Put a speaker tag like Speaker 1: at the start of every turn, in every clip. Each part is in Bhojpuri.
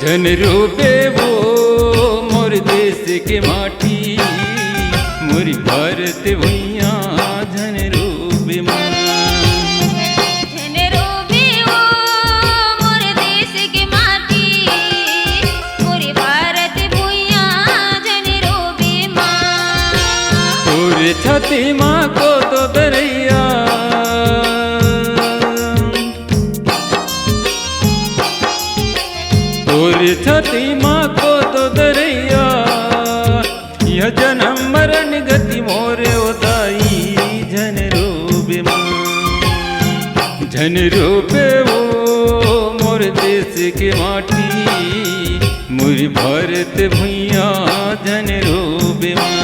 Speaker 1: धन रूपे वो मोर देश के माटी, मोरी भारत भैया धन रूपे माँ। छठी माँ को तो दरैया, तोरे छठी माँ को तो दरैया, यह जन्म मरण गति मोरे उदाई जन रूपे माँ। जन रूपे वो मोर देश के माटी, मोरी भारत भैया जन रूपे माँ।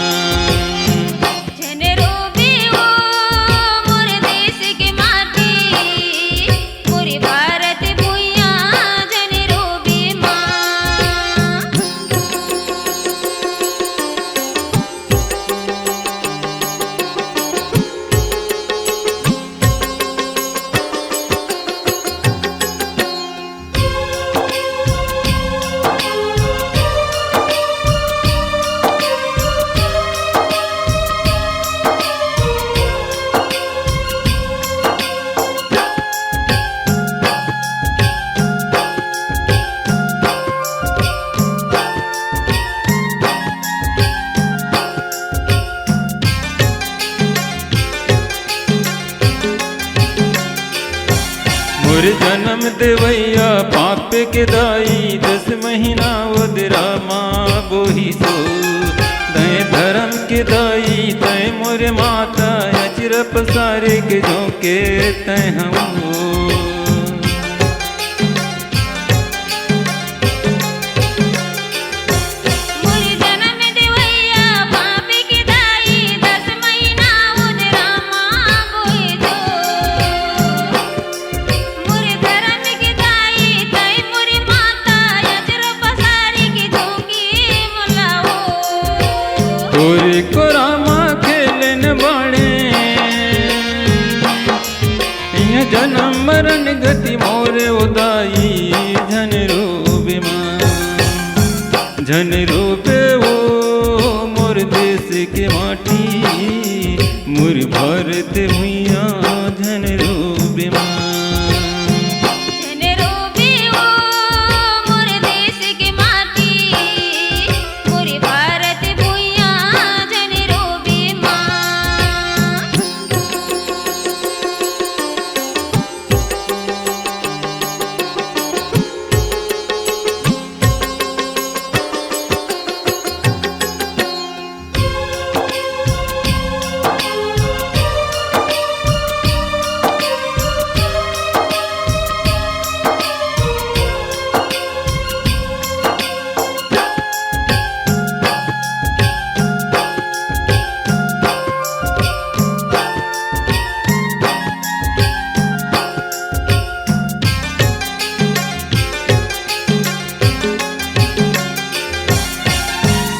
Speaker 1: मोर जन्म देवैया पाप के दाई, 10 महीना उदरा माँ बोही सो। तय धर्म के दाई तय मोरे माता, अचर पसारे के झोंके तय हम। तोरे को रामा खेलन बाणे, यह जन्म मरण गति मोरे उदाई धन रूपे माँ। धन रूपे वो मोर देश के माटी, मोर भारत भैया धन रूपे माँ।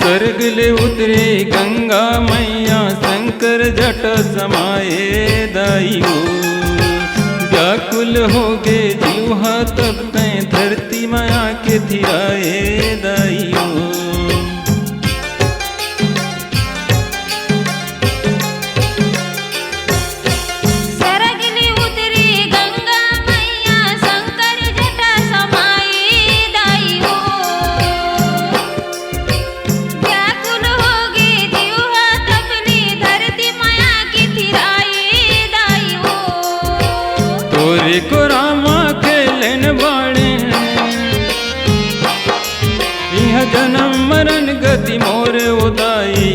Speaker 1: स्वर्ग ले उतरे गंगा मैया, शंकर जट समाये दाई हो। व्याकुल हो गे जीवा तब तय, धरती माया के थिराए दाई हो। तोरे को रामा खेलन बाणे, यह जन्म मरण गति मोरे उदाई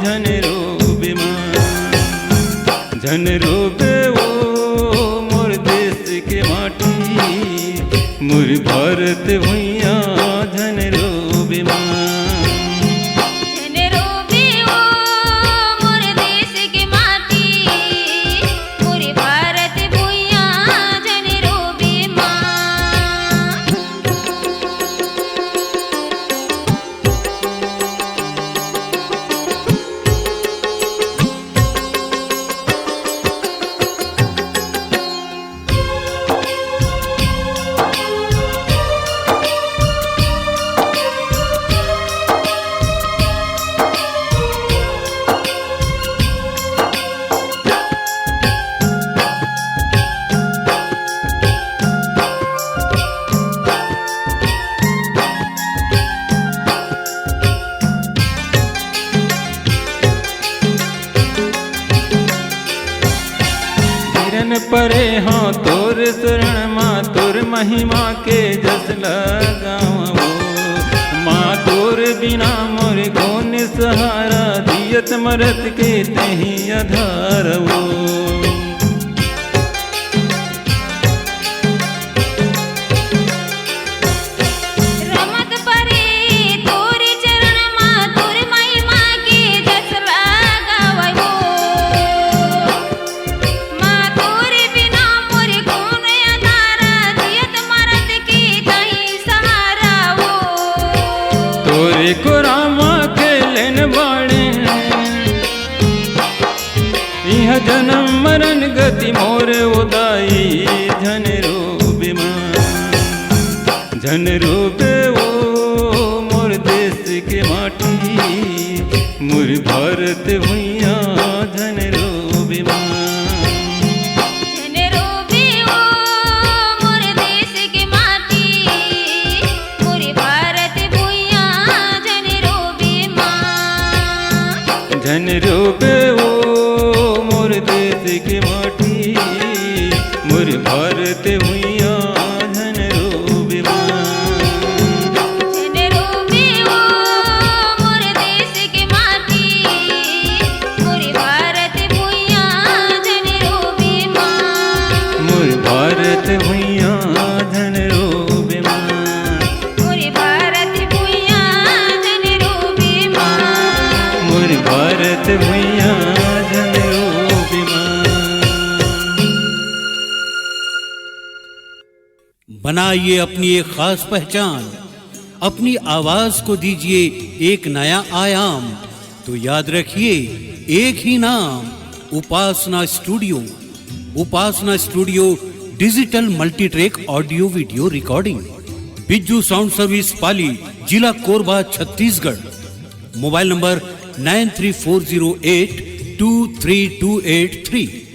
Speaker 1: धन रूपे माँ। धन रूपे वो मोर देश के माटी, मोर भारत भैया धन रूपे माँ। परे हाँ तोर शरण माँ तोर महिमा के जस लगावो। माँ तोर बिना मोर कौन सहारा दियत मरत के तही आधारवो। तोरे को रामा खेलन बाड़े यह जन्म मरण गति मोर उदाई झन रूबे माँ झन रूबे वो मोर देश के माटी मोर भारत भुइया झन रूबे माँ। झन रोबे ओ मोर देश के माटी मोर भारत भुइया झन रोबे माँ।
Speaker 2: झन रोबे ओ मोर देश के माटी मोर भारत भुइया झन रोबे माँ।
Speaker 1: मोर भारत भुइया झन रोबे माँ।
Speaker 2: मोर भारत भुइया झन रोबे माँ।
Speaker 1: मोर भारत भुइया झन रोबे माँ।
Speaker 3: बनाइए अपनी एक खास पहचान, अपनी आवाज को दीजिए एक नया आयाम। तो याद रखिए एक ही नाम, Upasana studio. Upasana studio digital multitrack audio video recording, Bijju sound service Pali, जिला कोरबा, छत्तीसगढ़। Mobile number 9340823283।